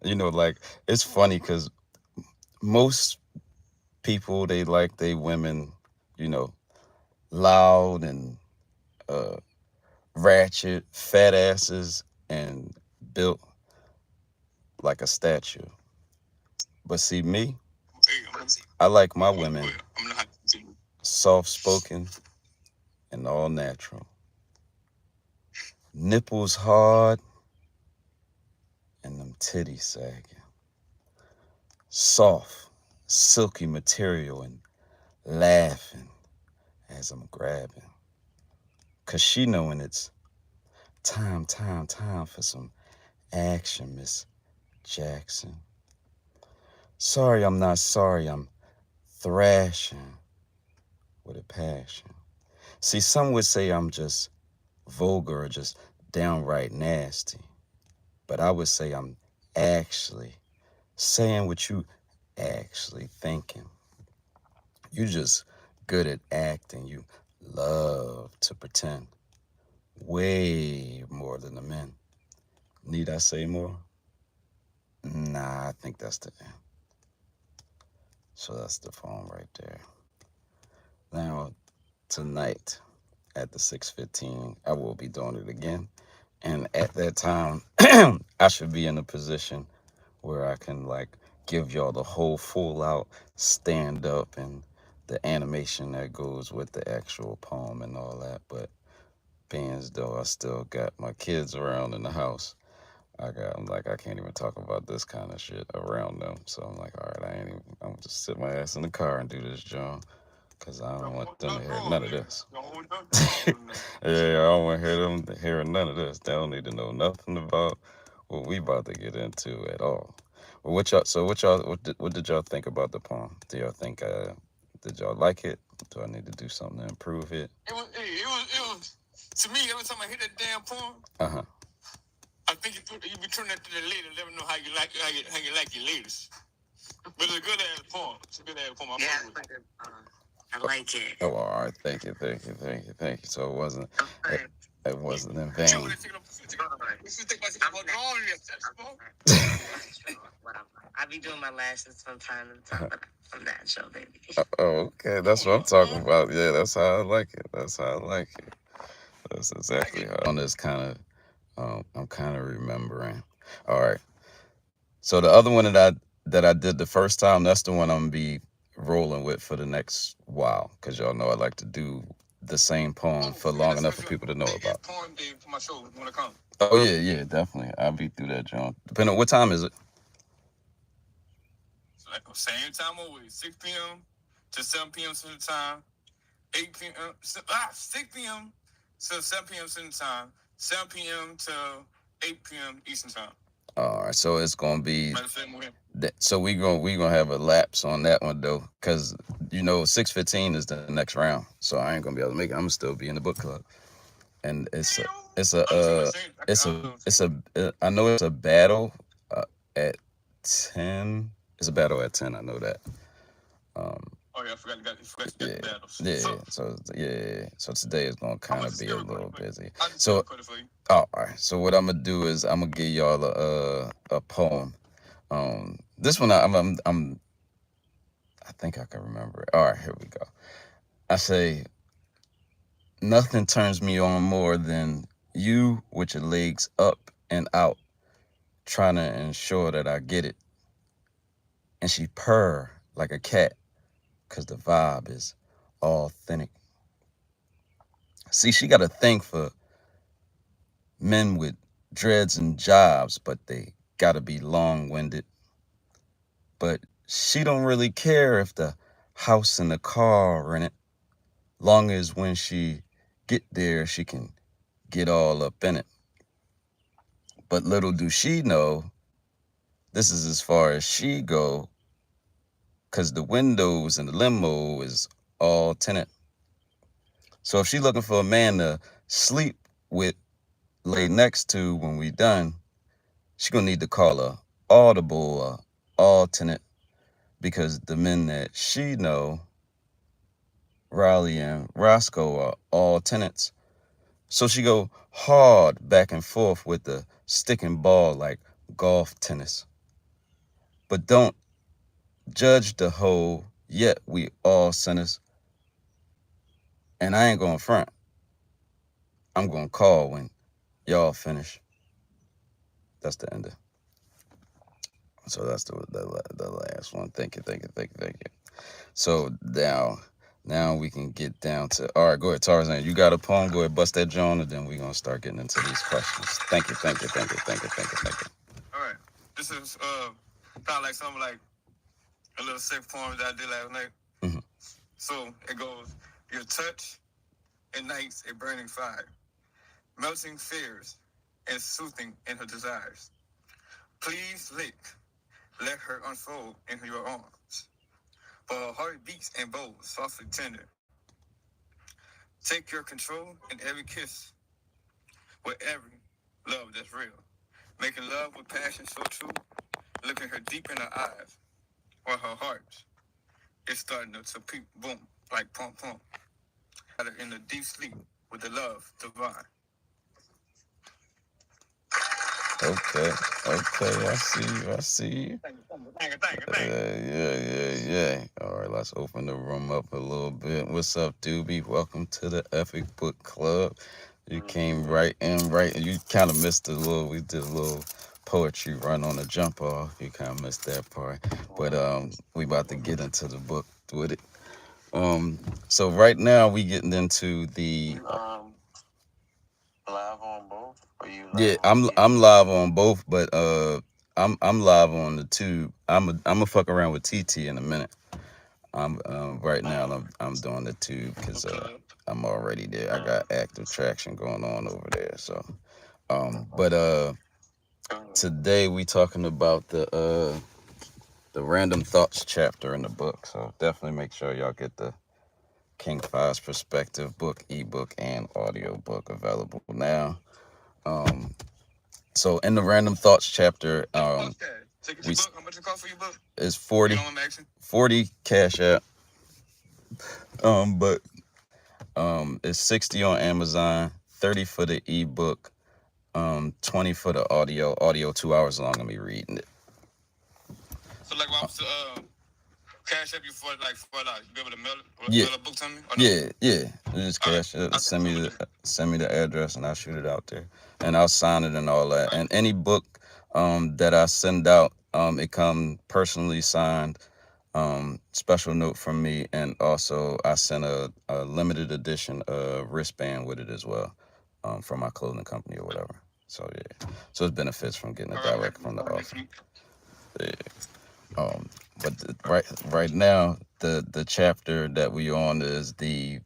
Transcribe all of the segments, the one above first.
Like it's funny because most people they like they women, you know, loud and uh, ratchet, fat asses, and built like a statue. But see me, I like my women soft spoken and all natural, nipples hard and them titties sagging, soft, silky material and laughing as I'm grabbing. Cause she knowing it's time for some action, Miss Jackson. Sorry, I'm not sorry, I'm thrashing with a passion. See, some would say I'm just vulgar or just downright nasty, but I would say I'm actually saying what you actually thinking. You just good at acting. You love to pretend way more than the men. Need I say more? Nah, I think that's the end. So that's the phone right there. Now, tonight at the 6:15, I will be doing it again. And at that time, I should be in a position where I can like give y'all the whole full out stand up and the animation that goes with the actual poem and all that. But being as though I still got my kids around in the house, I'm like, I can't even talk about this kind of shit around them. So I'm like, all right, I'm just sit my ass in the car and do this, John. Cause I don't want them to hear none of this. Yeah, I don't want to hear them hearing none of this. They don't need to know nothing about what we about to get into at all. Well, what did y'all think about the poem? Do y'all think, did y'all like it? Do I need to do something to improve it? It was, to me, every time I hit that damn poem, I think you be turning that to the lady, let them know how you like your ladies. But it's a good ass poem. It's a good ass poem. I like it. Oh, all right. Thank you. So it wasn't in vain. I be doing my lashes from time to time, but I'm natural, baby. Oh, okay. That's what I'm talking about. Yeah, that's how I like it. That's exactly how. On this kind of, I'm kind of remembering. All right. So the other one that I did the first time, that's the one I'm gonna be rolling with for the next while, because y'all know I like to do the same poem for long enough for people to know about. Oh yeah, definitely. I'll be through that, John. Depending on what time is it. So like same time always, 6 p.m. to 7 p.m. Central Time, 8 p.m. 6 p.m. to 7 p.m. Central Time, 7 p.m. to 8 p.m. Eastern Time. All right, so it's gonna be so we gonna have a lapse on that one though, because 6:15 is the next round, so I ain't gonna be able to make it. I'm gonna still be in the book club, and I know it's a battle at 10. It's a battle at 10. I know that. Oh yeah, I forgot the battles. So today is gonna kind of be a little busy. So, all right. So what I'm gonna do is I'm gonna give y'all a poem. This one I think I can remember it. All right, here we go. I say, nothing turns me on more than you with your legs up and out, trying to ensure that I get it. And she purr like a cat, cause the vibe is authentic. See, she got a thing for men with dreads and jobs, but they gotta be long-winded. But she don't really care if the house and the car are in it, long as when she get there, she can get all up in it. But little do she know, this is as far as she go, cause the windows in the limo is all tinted. So if she looking for a man to sleep with, lay next to when we done, she gonna need to call a audible or alternate, because the men that she know, Riley and Roscoe, are all tenants. So she go hard back and forth with the stick and ball like golf tennis. But don't judge the whole, yet we all sinners. And I ain't going to front. I'm going to call when y'all finish. That's the end. So that's the last one. Thank you. So now we can get down to, all right, go ahead, Tarzan. You got a poem? Go ahead, bust that joint, and then we're going to start getting into these questions. Thank you. All right. This is kind of like something like a little safe poem that I did last night. Mm-hmm. So it goes, your touch ignites a burning fire, melting fears and soothing in her desires. Please let her unfold in your arms. For her heart beats and bows, softly tender. Take your control in every kiss, with every love that's real. Making love with passion so true, looking her deep in her eyes, while her heart is starting to peep, boom, like pump pump. Got her in the deep sleep with the love divine. Okay, I see you. Thank you. Yeah. All right, let's open the room up a little bit. What's up, Doobie? Welcome to the Epic Book Club. You came right in, right. You kind of missed we did a little poetry run on the jump off. You kind of missed that part. But we about to get into the book with it. So right now we getting into the Live on both? Or you live yeah, on I'm live on both, but I'm live on the tube. I'm fuck around with TT in a minute. I'm right now I'm doing the tube because I'm already there. I got active traction going on over there. So but today we talking about the random thoughts chapter in the book. So definitely make sure y'all get the King Fyz Perspective book, ebook, and audio book available now. So in the random thoughts chapter, we book. How much it cost for your book? It's 40 cash app. But it's 60 on Amazon, 30 for the ebook, 20 for the audio. Audio 2 hours long of me reading it. So like, I'm cash up you for like $4. You be able to mail a book to me? Or no? Yeah. Just cash it. Send me the address and I'll shoot it out there, and I'll sign it and all that. Right. And any book that I send out, it come personally signed. Special note from me, and also I sent a limited edition wristband with it as well, from my clothing company or whatever. So yeah, so it's benefits from getting it direct from the office. Yeah. But right now the chapter that we on is the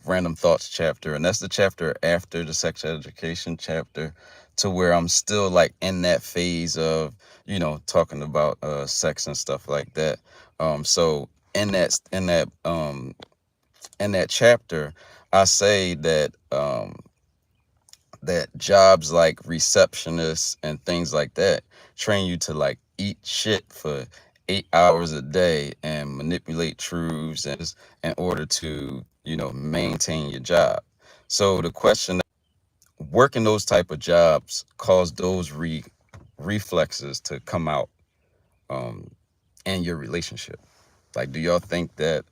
random thoughts chapter, and that's the chapter after the sex education chapter, to where I'm still like in that phase of talking about sex and stuff like that. So in that chapter, I say that that jobs like receptionists and things like that train you to like eat shit for 8 hours a day and manipulate truths and in order to maintain your job. So the question, working those type of jobs cause those reflexes to come out in your relationship. Like, do y'all think that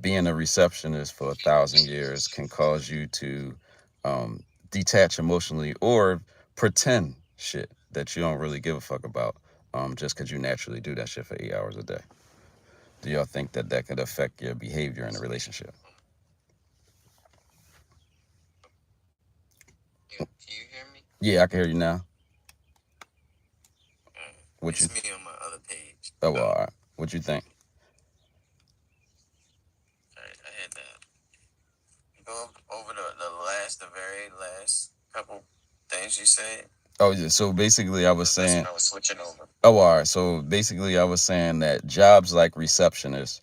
being a receptionist for 1,000 years can cause you to detach emotionally or pretend shit that you don't really give a fuck about, just because you naturally do that shit for 8 hours a day? Do y'all think that that could affect your behavior in a relationship? Can you hear me? Yeah, I can hear you now. What it's me on my other page. Oh, all right. What you think? I had that. Go over the very last couple things you said. Oh yeah. So basically, I was saying. I was switching over. Oh, all right. So basically, I was saying that jobs like receptionists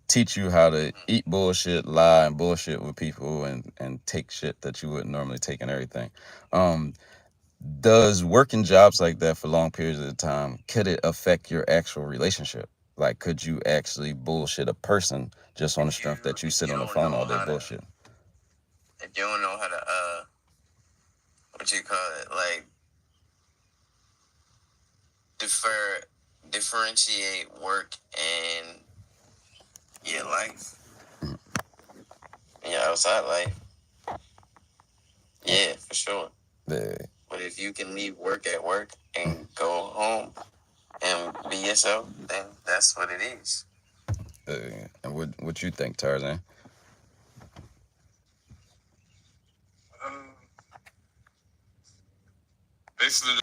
teach you how to eat bullshit, lie, and bullshit with people, and take shit that you wouldn't normally take and everything. Does working jobs like that for long periods of time, could it affect your actual relationship? Like, could you actually bullshit a person just on the strength that you sit on the phone all day bullshit? If you don't know how to, what you call it, like, defer differentiate work and your life, your outside life. Yeah, for sure. Yeah. But if you can leave work at work and go home and be yourself, then that's what it is. And what you think, Tarzan? Um, Basically,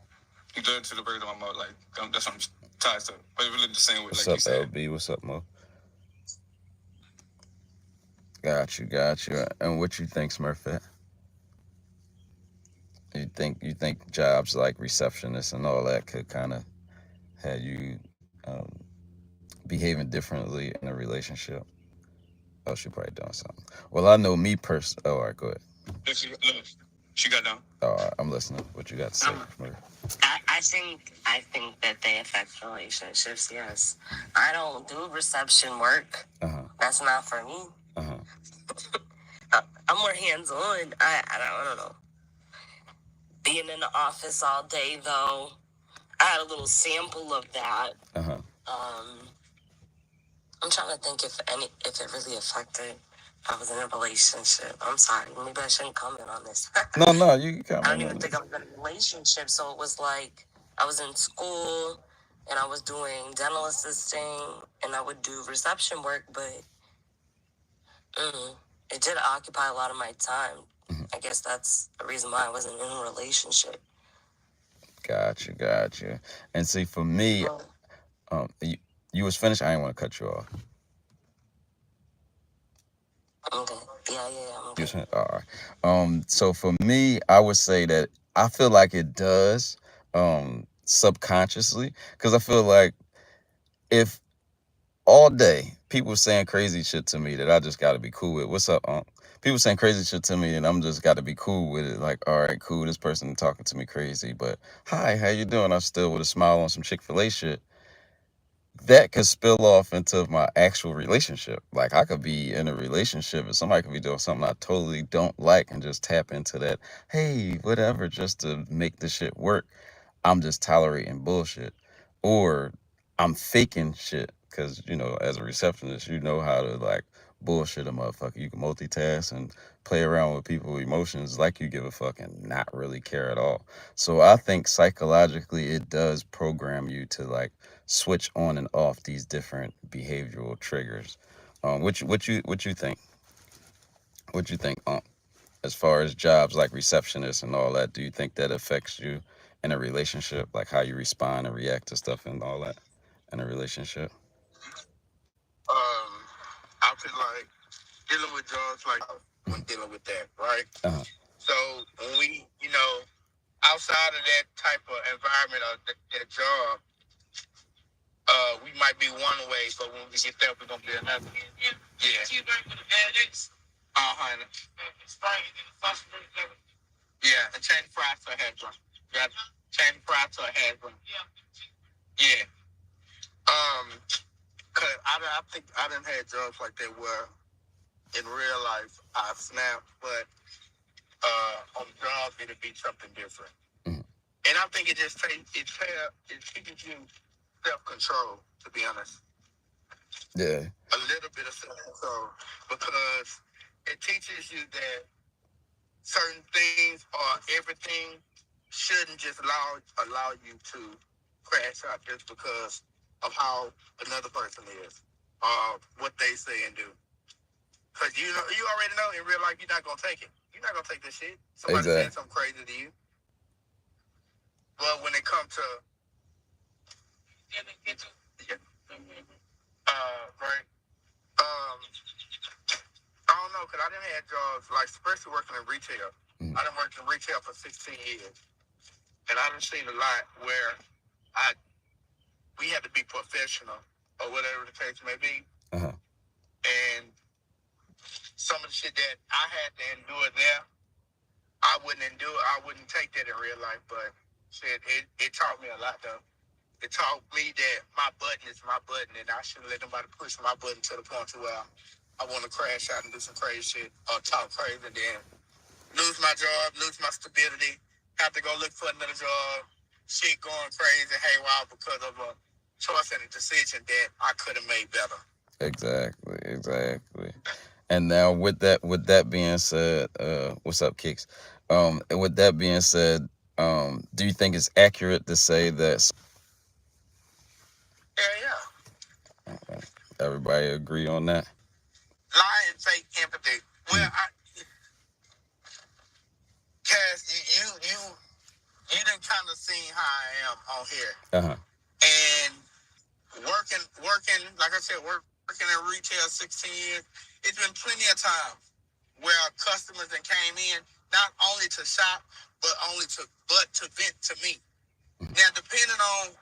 you do it to the bird on my mouth. Like, that's what I'm tied to. But it really the same way, What's like up, you said. LB? What's up, Mo? Got you. And what you think, Smurfette? You think jobs like receptionist and all that could kind of have you behaving differently in a relationship? Oh, she probably doing something. Well, I know me personally. Oh, all right, go ahead. She got down. All right, I'm listening. What you got to say, Smurf? I think that they affect relationships. Yes, I don't do reception work. That's not for me. I'm more hands on. I don't know. Being in the office all day though, I had a little sample of that. I'm trying to think if it really affected. I was in a relationship. I'm sorry. Maybe I shouldn't comment on this. No, you can comment. I don't even think I was in a relationship. So it was like I was in school and I was doing dental assisting and I would do reception work, but it did occupy a lot of my time. I guess that's the reason why I wasn't in a relationship. Got you. And see, for me, you was finished. I didn't want to cut you off. Okay. Yeah. I'm good. All right. So for me, I would say that I feel like it does, subconsciously, because I feel like if all day people saying crazy shit to me that I just got to be cool with. What's up, people saying crazy shit to me and I'm just got to be cool with it. Like, all right, cool. This person talking to me crazy, but hi, how you doing? I'm still with a smile on some Chick-fil-A shit. That could spill off into my actual relationship. Like, I could be in a relationship and somebody could be doing something I totally don't like and just tap into that, hey, whatever, just to make the shit work. I'm just tolerating bullshit. Or I'm faking shit. Cause, as a receptionist, you know how to like bullshit a motherfucker. You can multitask and play around with people's emotions like you give a fuck and not really care at all. So I think psychologically it does program you to like switch on and off these different behavioral triggers. What you think? What you think? As far as jobs like receptionist and all that, do you think that affects you in a relationship, like how you respond and react to stuff and all that in a relationship? I feel like dealing with jobs like when dealing with that, right? So when we, outside of that type of environment or that job, we might be one way, but when we get there, we're gonna be another. Yeah. Yeah, and change fries to a hash brown. Yeah, change fries to a hash brown. Yeah. Cause I think I done had jobs like that where in real life I snap, but on the job it'll be something different. And I think it just teaches you self-control, to be honest. Yeah. A little bit of self-control, because it teaches you that certain things or everything shouldn't just allow you to crash out just because of how another person is or what they say and do. Because you already know in real life you're not gonna take it. You're not gonna take this shit. Somebody saying something crazy to you. But when it comes to right. I don't know, because I didn't have jobs, like, especially working in retail. I done worked in retail for 16 years. And I done seen a lot where we had to be professional or whatever the case may be. And some of the shit that I had to endure there, I wouldn't endure. I wouldn't take that in real life. But shit, it taught me a lot, though. It taught me that my button is my button, and I shouldn't let nobody push my button to the point to where I want to crash out and do some crazy shit or talk crazy, then lose my job, lose my stability, have to go look for another job, shit going crazy haywire because of a choice and a decision that I could have made better. Exactly. And now with that being said, what's up, Kicks? And with that being said, do you think it's accurate to say that Yeah. everybody agree on that? Lie and fake empathy. Well, Cass, you done kind of seen how I am on here. And working, like I said, working in retail 16 years, it's been plenty of times where customers that came in not only to shop, but to vent to me. Now, depending on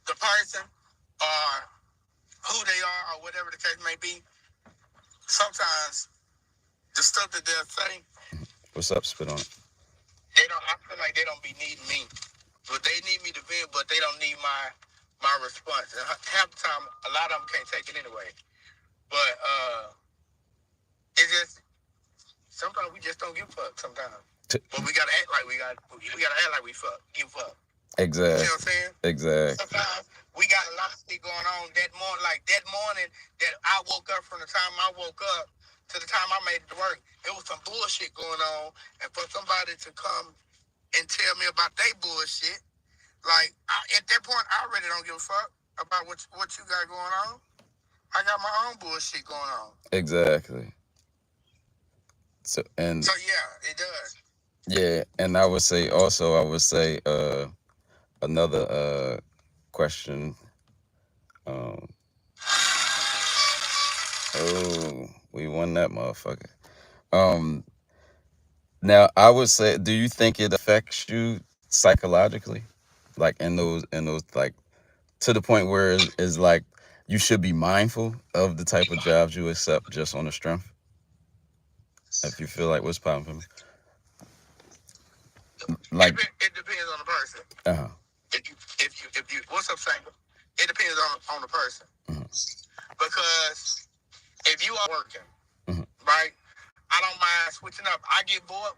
the person or who they are or whatever the case may be, sometimes the stuff that they'll say, What's up, spit on it? I feel like they don't be needing me. But they need me to vent, but they don't need my response. And half the time, a lot of them can't take it anyway. But it's just sometimes we just don't give a fuck. Sometimes, but we gotta act like we gotta act like we give a fuck. Exactly. You know what I'm saying? Exactly. Sometimes we got a lot of shit going on that morning. Like that morning that I woke up, from the time I woke up to the time I made it to work, it was some bullshit going on. And for somebody to come and tell me about their bullshit, like at that point, I really don't give a fuck about what you got going on. I got my own bullshit going on. Exactly. So yeah, it does. Yeah, and I would say another question. Oh, we won that motherfucker. Now I would say, do you think it affects you psychologically, like in those like to the point where it's like you should be mindful of the type of jobs you accept just on the strength? If you feel like what's popping for me, like it depends on the person. If you what's up, Sanger? It depends on the person. Because if you are working, right, I don't mind switching up. I get bored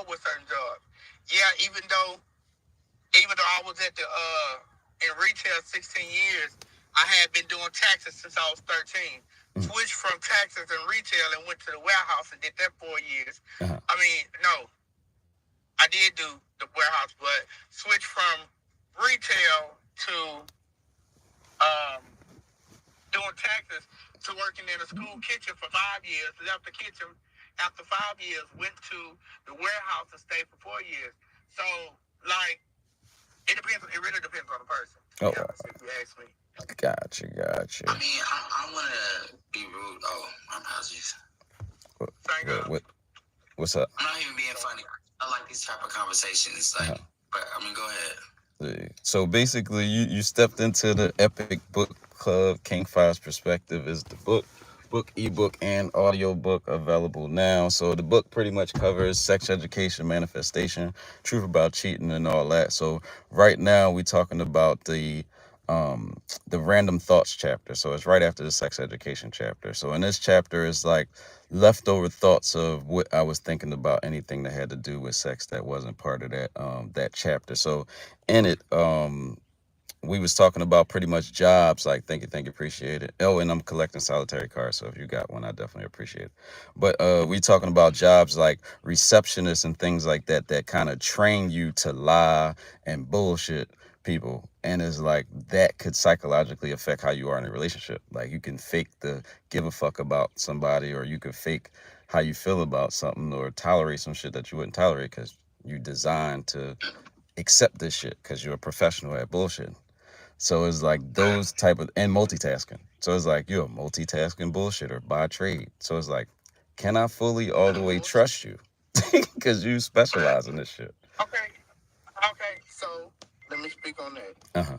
with certain jobs. Yeah, even though I was at the in retail 16 years, I had been doing taxes since I was 13. Switched from taxes and retail and went to the warehouse and did that 4 years. I mean, no, I did do the warehouse, but switched from retail to doing taxes to working in a school kitchen for 5 years. Left the kitchen after 5 years, went to the warehouse and stayed for 4 years. So, like, it depends. It really depends on the person. Oh, if you ask me. Gotcha. I mean, I want to be rude. Oh, my apologies. What's up? I'm not even being funny. I like these type of conversations. Like, but I mean, go ahead. So basically, you stepped into the Epic Book Club. King Fyz Perspective is the book, ebook, and audio book available now. So the book pretty much covers sex education, manifestation, truth about cheating, and all that. So right now we're talking about the random thoughts chapter. So it's right after the sex education chapter. So in this chapter is like leftover thoughts of what I was thinking about, anything that had to do with sex that wasn't part of that chapter. So in it, we was talking about pretty much jobs like thank you, appreciate it. Oh, and I'm collecting solitary cards, so if you got one, I definitely appreciate it. But we talking about jobs like receptionists and things like that kind of train you to lie and bullshit people, and it's like that could psychologically affect how you are in a relationship. Like you can fake the give a fuck about somebody, or you can fake how you feel about something, or tolerate some shit that you wouldn't tolerate because you designed to accept this shit because you're a professional at bullshit. So it's like those type of, and multitasking. So it's like you're a multitasking bullshitter by trade. So it's like, can I fully all the way trust you? Because you specialize in this shit. Okay. So let me speak on that. Okay.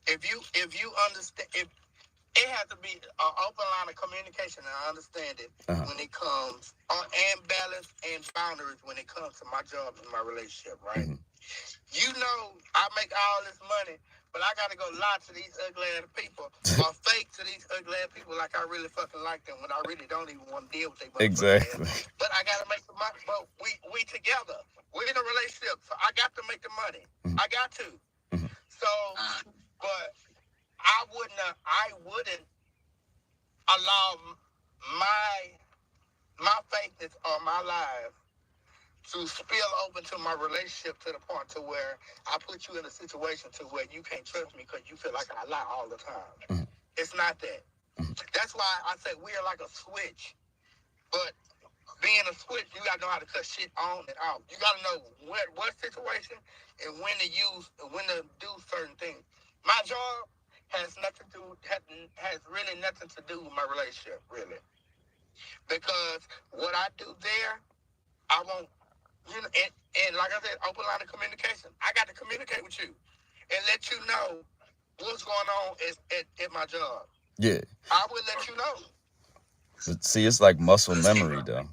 If you understand, if it has to be an open line of communication and understanding when it comes on, and balance and boundaries when it comes to my job and my relationship, right? You know, I make all this money, but I gotta go lie to these ugly ass people or fake to these ugly ass people like I really fucking like them when I really don't even want to deal with them. Exactly. But I gotta make the money. But we together. We're in a relationship, so I got to make the money. it. I got to. So, but I wouldn't allow my faithness or my life to spill over to my relationship to the point to where I put you in a situation to where you can't trust me because you feel like I lie all the time. It's not that. That's why I say we are like a switch. But being a switch, you gotta know how to cut shit on and off. You gotta know what situation and when to do certain things. My job has really nothing to do with my relationship, really. Because what I do there, I won't, and like I said, open line of communication. I got to communicate with you and let you know what's going on at my job. Yeah. I will let you know. But see, it's like muscle memory, though. On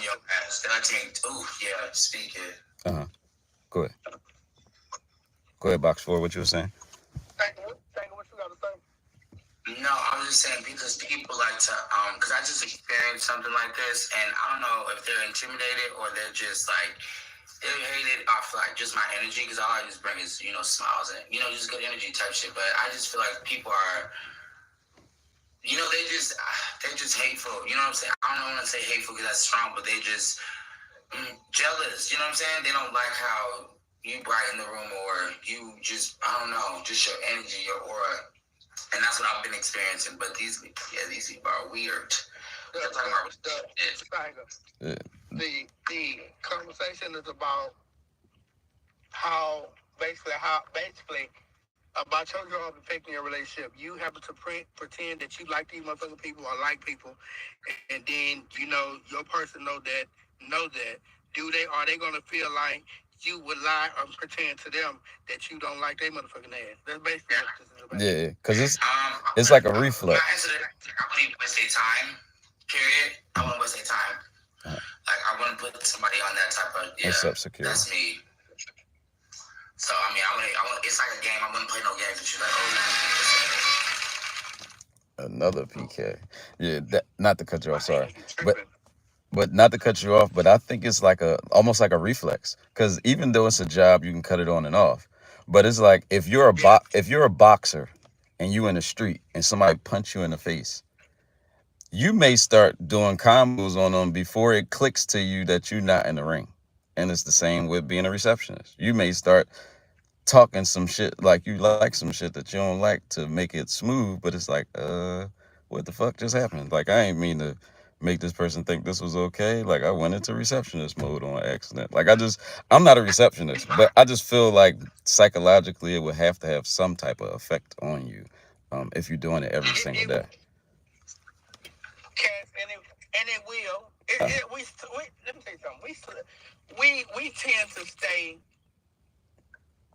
your past, and I think, speak it. Go ahead. Go ahead, Box 4. What you were saying? Thank you. What you got to say? No, I was just saying because people like to, because I just experienced something like this, and I don't know if they're intimidated or they're just like, they hate it off like just my energy, because all I just bring is, smiles and, just good energy type shit. But I just feel like people are, they're just hateful. You know what I'm saying? I don't want to say hateful because that's strong, but they just jealous. You know what I'm saying? They don't like how you brighten the room, or you just, I don't know, just your energy, your aura. And that's what I've been experiencing. But these people are weird. They're talking about the conversation is about how basically about your job affecting your relationship. You have to pretend that you like these motherfucking people or like people, and then your person know that. Are they gonna feel like you would lie or pretend to them that you don't like their motherfucking ass? That's basically what this is about. Yeah, because it's like a reflex. I wouldn't even waste their time. Period. I wouldn't waste their time. Like I wouldn't put somebody on that type of. What's up, security? That's me. So I mean, I wouldn't. It's like a game. I wouldn't play no games with you. Like, Another PK. Yeah, not to cut you off. Sorry, but not to cut you off. But I think it's like almost like a reflex. Because even though it's a job, you can cut it on and off. But it's like if you're a boxer and you in the street and somebody punch you in the face, you may start doing combos on them before it clicks to you that you're not in the ring. And it's the same with being a receptionist. You may start talking some shit like you like some shit that you don't like to make it smooth, but it's like, what the fuck just happened? Like, I ain't mean to make this person think this was okay. Like, I went into receptionist mode on accident. Like, I'm not a receptionist, but I just feel like psychologically it would have to have some type of effect on you if you're doing it every single day. And it will. Let me tell you something. We tend to stay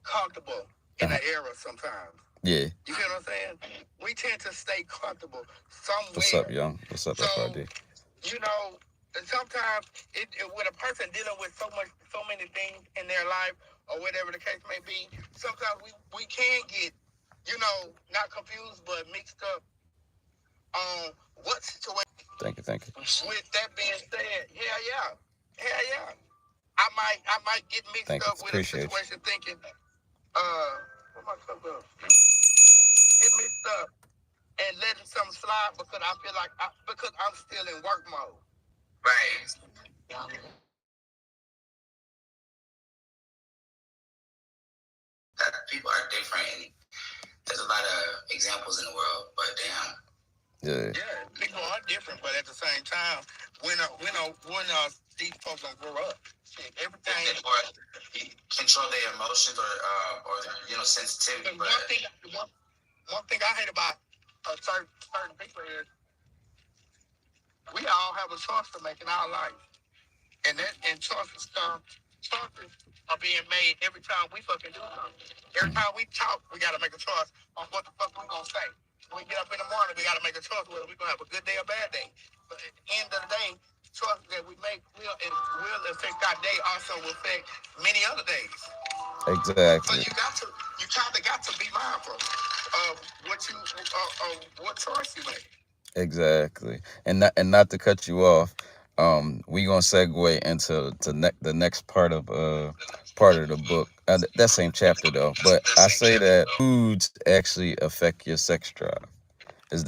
comfortable in an era sometimes. Yeah. You feel what I'm saying? We tend to stay comfortable somewhere. What's up, young? What's up, FRD? Sometimes with a person dealing with so many things in their life or whatever the case may be, sometimes we can get, not confused but mixed up on what situation. Thank you. With that being said, hell yeah. I might get mixed up with a situation thinking, what my cup up? Get mixed up and letting something slide because I feel like because I'm still in work mode. Right. That people are different. And there's a lot of examples in the world, but damn. Yeah, people are different, but at the same time, when these folks don't grow up, everything or control their emotions or their sensitivity. But one thing I hate about certain people is we all have a choice to make in our life, and choices are being made every time we fucking do something. Every time we talk, we gotta make a choice on what the fuck we gonna say. When we get up in the morning, we gotta make a choice whether we're gonna have a good day or bad day. But at the end of the day, choices that we make will affect our day, also will affect many other days. Exactly. So you kind of got to be mindful of what choice you make. Exactly. And not to cut you off, We gonna segue into the next part of the book. That same chapter though. But I say that foods actually affect your sex drive. Is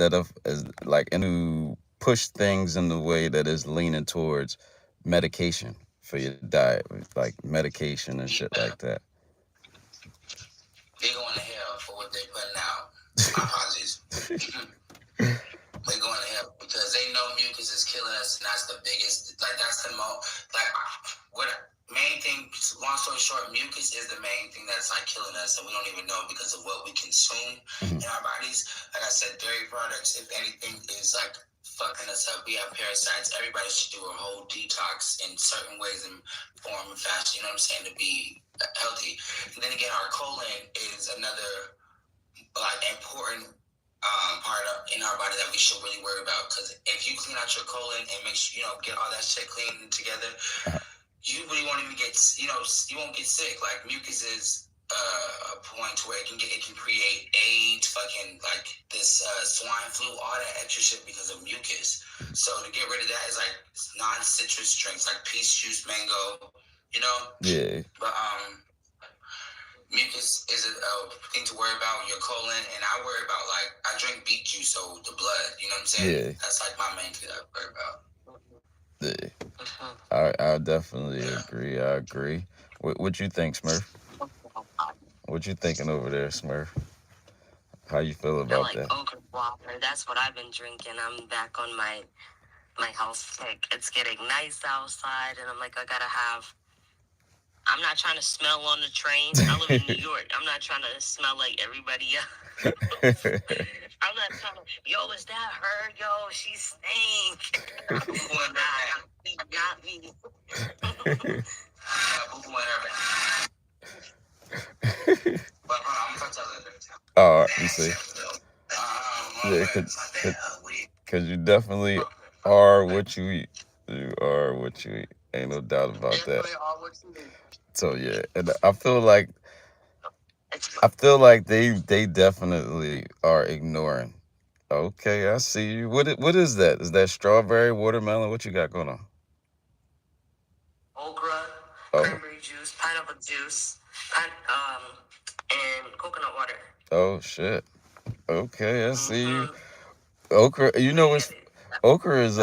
like and to push things in the way that is leaning towards medication for your diet, like medication and shit like that. They going to hell for what they putting out. My apologies. They going to hell because they know mucus is killing us, and that's the biggest. Like that's the most. Like what main thing. Long story short, mucus is the main thing that's like killing us, and we don't even know because of what we consume in our bodies. Like I said, dairy products, if anything, is like fucking us up. We have parasites. Everybody should do a whole detox in certain ways and form and fashion. You know what I'm saying, to be healthy. And then again, our colon is another like important part in our body that we should really worry about. Because if you clean out your colon and make sure get all that shit clean together, you really won't even get you won't get sick. Like mucus is a point where it can create AIDS, fucking like this swine flu, all that extra shit because of mucus. So to get rid of that is like non-citrus drinks like peach juice, mango, Yeah. But mucus is a thing to worry about in your colon, and I worry about like I drink beet juice, so the blood. You know what I'm saying? Yeah. That's like my main thing I worry about. Yeah. I definitely agree. I agree. What you think, Smurf? What you thinking over there, Smurf? How you feel about that? Okra water. That's what I've been drinking. I'm back on my health kick. It's getting nice outside, and I'm like, I'm not trying to smell on the train. I live in New York. I'm not trying to smell like everybody else. I'm not trying to, yo, is that her? Yo, she stink. Not me. Oh, you see. Yeah, cause you definitely are what you eat. You are what you eat. Ain't no doubt about that. So yeah, and I feel like they definitely are ignoring. Okay, I see you. What is that? Is that strawberry, watermelon? What you got going on? Okra, cranberry juice, pineapple juice, and coconut water. Oh shit. Okay, I see you. Okra, okra is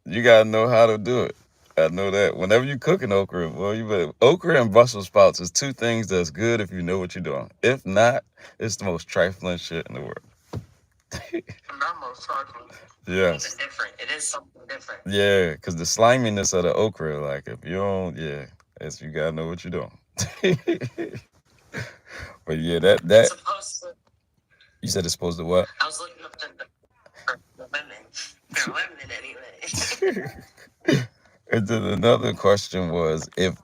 you gotta know how to do it. I know that. Whenever you cooking okra, well, okra and Brussels sprouts is two things that's good if you know what you're doing. If not, it's the most trifling shit in the world. Yes. It is something different. Yeah, because the sliminess of the okra, like if you don't, you gotta know what you're doing. But yeah, that supposed to. You said it's supposed to what? I was looking up the women. They're women anyway. And then another question was if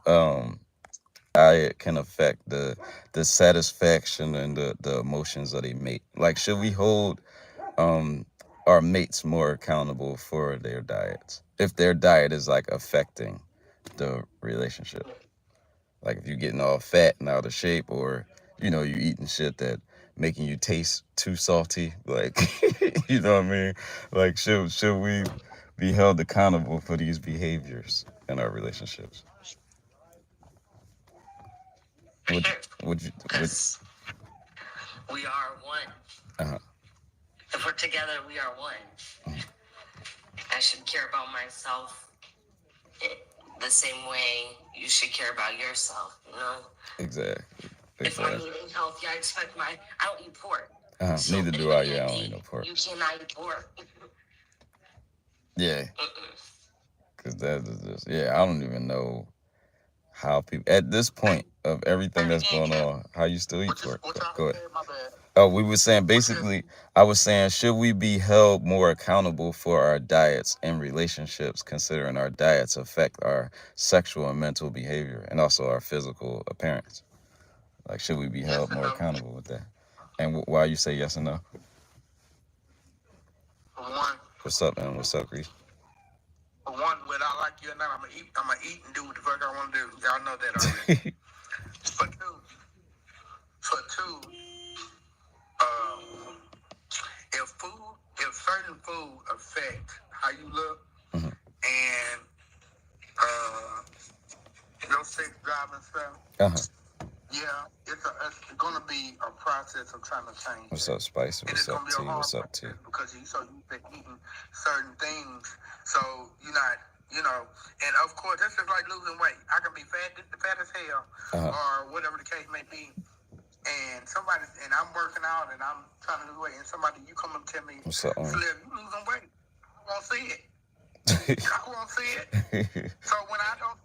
diet can affect the satisfaction and the emotions of a mate. Like, should we hold our mates more accountable for their diets if their diet is like affecting the relationship? Like if you're getting all fat and out of shape, or you eating shit that making you taste too salty, like you know what I mean? Like should we be held accountable for these behaviors in our relationships? Would you? Because we are one. Uh-huh. If we're together, we are one. I should care about myself the same way you should care about yourself, Exactly. If I'm eating healthy, I don't eat pork. Neither do I. Yeah, I don't eat no pork. You cannot eat pork. Yeah. Because that is just, I don't even know how people, at this point of everything that's going on, how you still eat pork. Go ahead. Oh, we were saying, basically, I was saying, should we be held more accountable for our diets and relationships, considering our diets affect our sexual and mental behavior and also our physical appearance? Like, should we be held more accountable with that? And why you say yes and no? What's up, man? What's up, Reese? For one, whether I like you or not, I'm gonna eat and do what the fuck I want to do. Y'all know that already. For two, if certain food affect how you look, and and no sex driving stuff. Yeah, it's going to be a process of trying to change. What's up, Spice? What's up, T? What's up, T? Because you're so used to eating certain things, so you're not, and of course, that's just like losing weight. I can be fat as hell, or whatever the case may be, and I'm working out and I'm trying to lose weight, and you come and tell me, what's up, Slim, you losing weight. I won't see it. I won't see it. So when I don't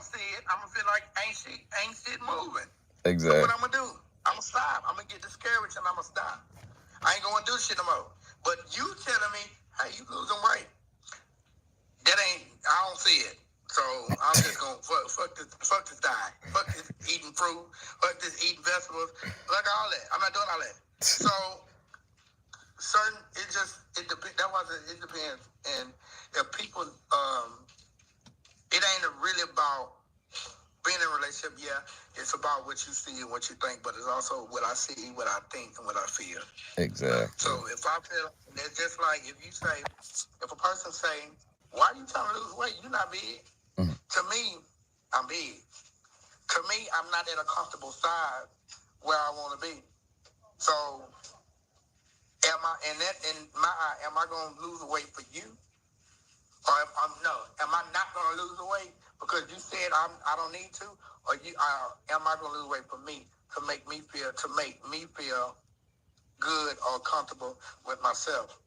see it, I'm gonna feel like ain't shit moving. Exactly. So what I'm gonna do? I'm gonna stop. I'm gonna get discouraged and I'm gonna stop. I ain't gonna do shit no more. But you telling me, hey, you losing weight? I don't see it. So I'm just gonna fuck this diet. Fuck this eating fruit. Fuck this eating vegetables. Fuck all that. I'm not doing all that. So it depends. And if people, it ain't really about being in a relationship. Yeah, it's about what you see and what you think, but it's also what I see, what I think, and what I feel. Exactly. So if I feel, it's just like if a person say, why are you trying to lose weight? You're not big. Mm-hmm. To me, I'm big. To me, I'm not at a comfortable size where I want to be. So am I going to lose weight for you? Or am I not going to lose weight because you said I don't need to? Or am I going to lose weight for me to make me feel good or comfortable with myself?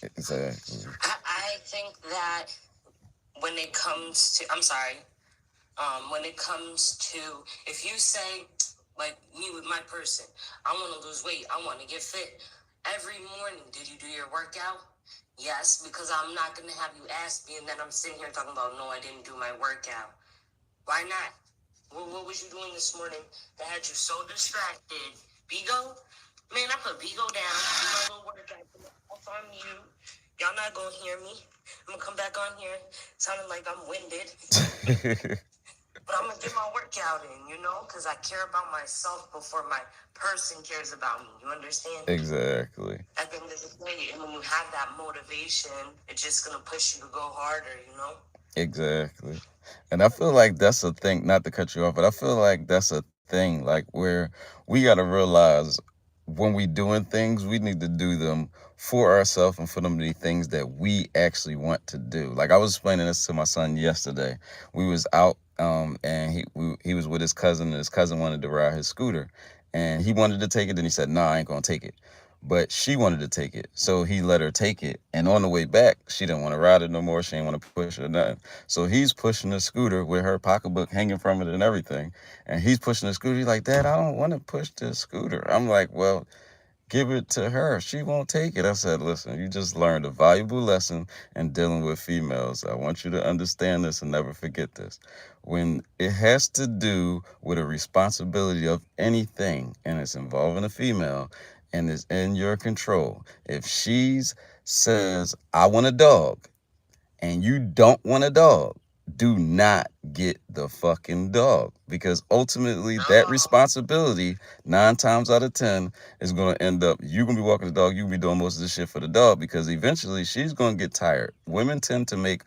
Exactly. I think that when it comes to, when it comes to, if you say, like me with my person, I want to lose weight, I want to get fit. Every morning, did you do your workout? Yes, because I'm not going to have you ask me and then I'm sitting here talking about, no, I didn't do my workout. Why not? What was you doing this morning that had you so distracted? Bigo? Man, I put Bigo down, do my little workout, off on mute. Y'all not going to hear me. I'm going to come back on here sounding like I'm winded. But I'm going to get my workout in, because I care about myself before my person cares about me. You understand? Exactly. At the end of the day, and when you have that motivation, it's just going to push you to go harder, Exactly. And I feel like that's a thing, not to cut you off, but I feel like that's a thing, like where we got to realize when we doing things, we need to do them for ourselves and for them to be things that we actually want to do. Like I was explaining this to my son yesterday. We was out and he was with his cousin, and his cousin wanted to ride his scooter. And he wanted to take it, and he said, "No, I ain't gonna take it." But she wanted to take it, so he let her take it. And on the way back, she didn't want to ride it no more. She didn't want to push it or nothing. So he's pushing the scooter with her pocketbook hanging from it and everything. And he's pushing the scooter. He's like, "Dad, I don't want to push the scooter." I'm like, "Well, give it to her. She won't take it." I said, "Listen, you just learned a valuable lesson in dealing with females. I want you to understand this and never forget this. When it has to do with a responsibility of anything and it's involving a female and it's in your control, if she says, 'I want a dog,' and you don't want a dog, do not get the fucking dog, because ultimately that responsibility 9 times out of 10 is going to end up, you're going to be walking the dog, you'll be doing most of the shit for the dog, because eventually she's going to get tired. Women tend to make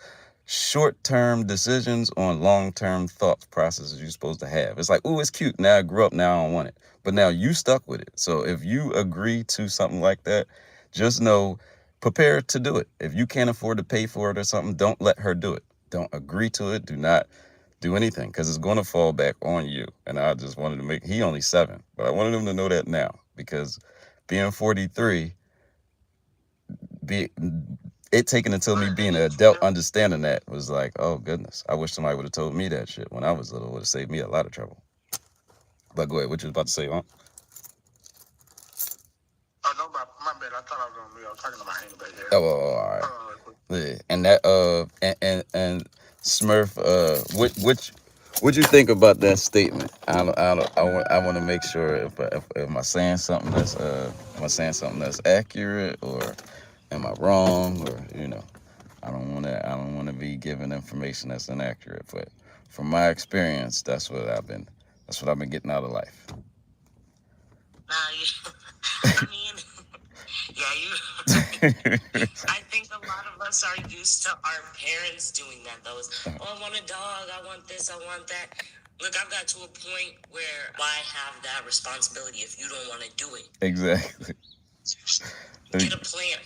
short-term decisions on long-term thought processes you're supposed to have. It's like, "Ooh, it's cute. Now I grew up. Now I don't want it." But now you stuck with it. So if you agree to something like that, just know, prepare to do it. If you can't afford to pay for it or something, don't let her do it. Don't agree to it. Do not do anything, because it's going to fall back on you. And I just wanted to he only 7, but I wanted him to know that now, because being 43, it taking until me being an adult understanding that was like, oh goodness, I wish somebody would have told me that shit when I was little. It would have saved me a lot of trouble. But go ahead, what you was about to say, huh? Oh, no, my bad. I thought I was going to be talking to my hand back there. Oh, all right. Yeah. And that and Smurf, what you think about that statement? I want to make sure if am I saying something that's accurate, or am I wrong, or I don't want to be giving information that's inaccurate. But from my experience, that's what I've been getting out of life. I mean, I think a lot of us are used to our parents doing that, though. Oh, I want a dog, I want this, I want that. Look, I've got to a point where why have that responsibility if you don't want to do it? Exactly. Get a plant.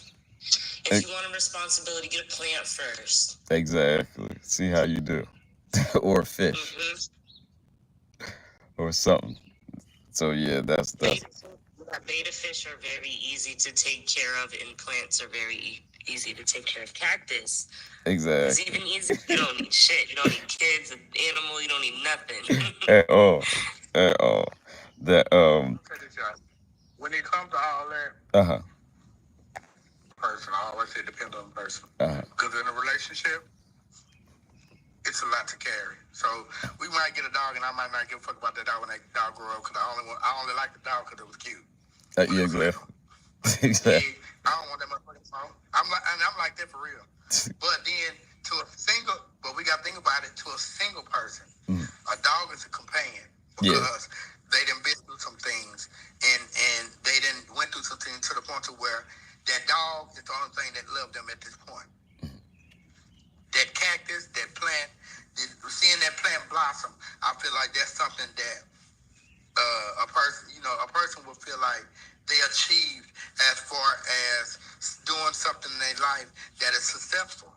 If you want a responsibility, get a plant first. Exactly. See how you do. Or a fish. Or something. So yeah, that's beta fish are very easy to take care of, and plants are very easy to take care of. Cactus is exactly. even easy. You don't need shit. You don't need kids, an animal. You don't need nothing. At all. At all. That when it comes to all that, person, I always say it depends on the person. Because in a relationship, it's a lot to carry. So we might get a dog, and I might not give a fuck about that dog when that dog grow up, because I only like the dog because it was cute. Yeah, exactly. Exactly. I don't want that motherfucking song. I'm like that for real. But then but we got to think about it, to a single person, a dog is a companion, because they done been through some things, and they done went through some things to the point to where that dog is the only thing that loved them at this point. That cactus, that plant, seeing that plant blossom, I feel like that's something that a person will feel like they achieved as far as doing something in their life that is successful.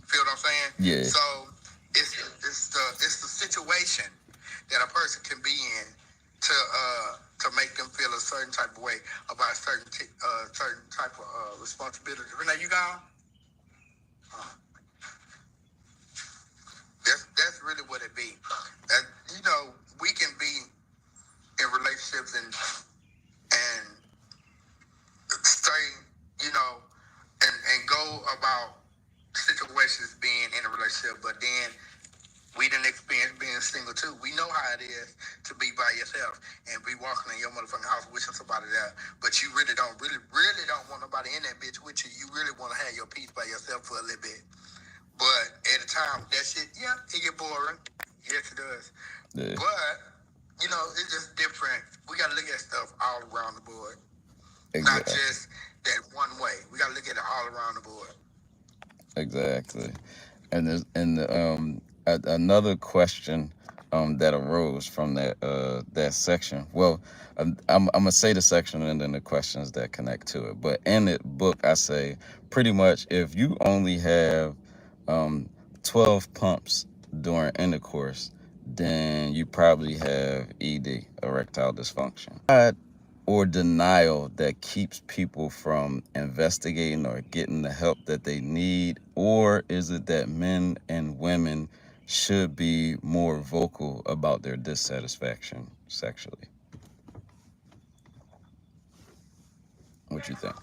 Feel what I'm saying? Yeah. So it's the situation that a person can be in to make them feel a certain type of way about a certain type of responsibility. Renee, you gone? That's really what it be. And we can be in relationships and stay, and go about situations being in a relationship, but then we didn't experience being single too. We know how it is to be by yourself and be walking in your motherfucking house wishing somebody there, but you really don't want nobody in that bitch with you. You really want to have your peace by yourself for a little bit. But at the time, that shit, it get boring. Yes, it does. Yeah. But, it's just different. We got to look at stuff all around the board. Exactly. Not just that one way. We got to look at it all around the board. Exactly. And there's another question that arose from that section. Well, I'm gonna say the section and then the questions that connect to it. But in the book, I say pretty much if you only have 12 pumps during intercourse, then you probably have ED, erectile dysfunction. Or denial that keeps people from investigating or getting the help that they need? Or is it that men and women should be more vocal about their dissatisfaction sexually? What you think?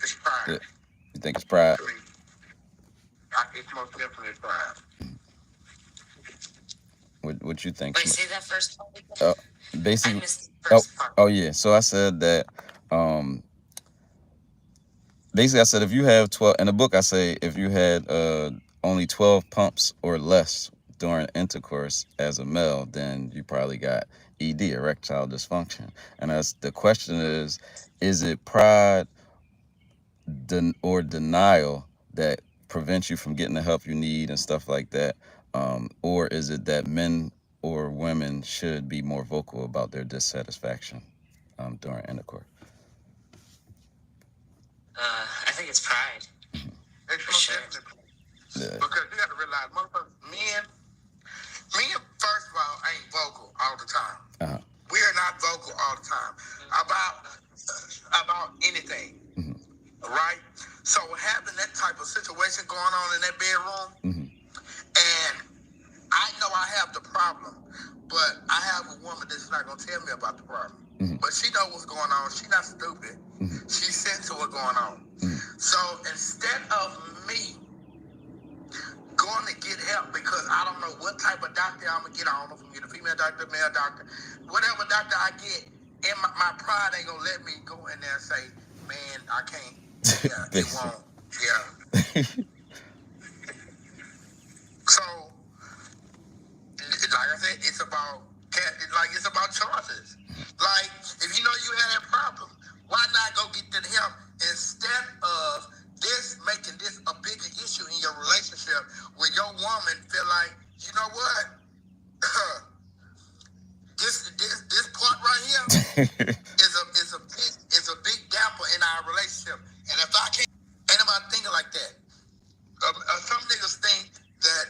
It's pride. Yeah. You think it's pride? It's most definitely pride. What you think? Wait, say that first part. Basically. I missed the first part. Oh yeah. So I said that. Basically, I said if you have 12 in the book, I say if you had only 12 pumps or less during intercourse as a male, then you probably got ED, erectile dysfunction. And that's the question is it pride or denial that prevents you from getting the help you need and stuff like that? Or is it that men or women should be more vocal about their dissatisfaction during intercourse? I think it's pride. For sure. Yeah. Because you got to realize, men, first of all, ain't vocal all the time. We are not vocal all the time about anything, right? So having that type of situation going on in that bedroom, and I know I have the problem, but I have a woman that's not going to tell me about the problem. But she knows what's going on. She's not stupid. She senses what's going on. So instead of me going to get help, because I don't know what type of doctor I'm going to get, I don't know if I'm going to get a female doctor, male doctor, whatever doctor I get, and my pride ain't going to let me go in there and say, man, I can't. Yeah, it won't. Yeah. So, like I said, it's about, like it's about choices. Like if you know you had that problem, why not go get that help instead of this making this a bigger issue in your relationship where your woman feel like, you know what, this part right here is a big damper in our relationship, and if I can't, ain't nobody thinking like that. Some niggas think that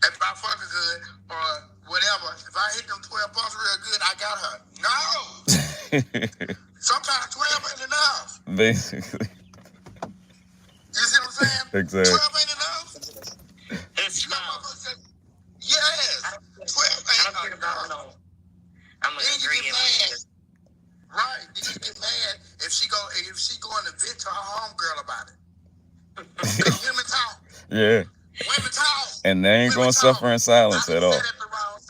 if I fuck her good or whatever, if I hit them 12 bumps real good, I got her. No. Sometimes 12 ain't enough. Basically. You see what I'm saying? Exactly. 12 ain't enough. It's not. Yes. 12 ain't enough. I'm gonna agree with you. Right. Then you get mad if she going to vent to her homegirl about it. Because women talk. Yeah. Women talk. And they ain't going to suffer in silence at all. I said at the wrong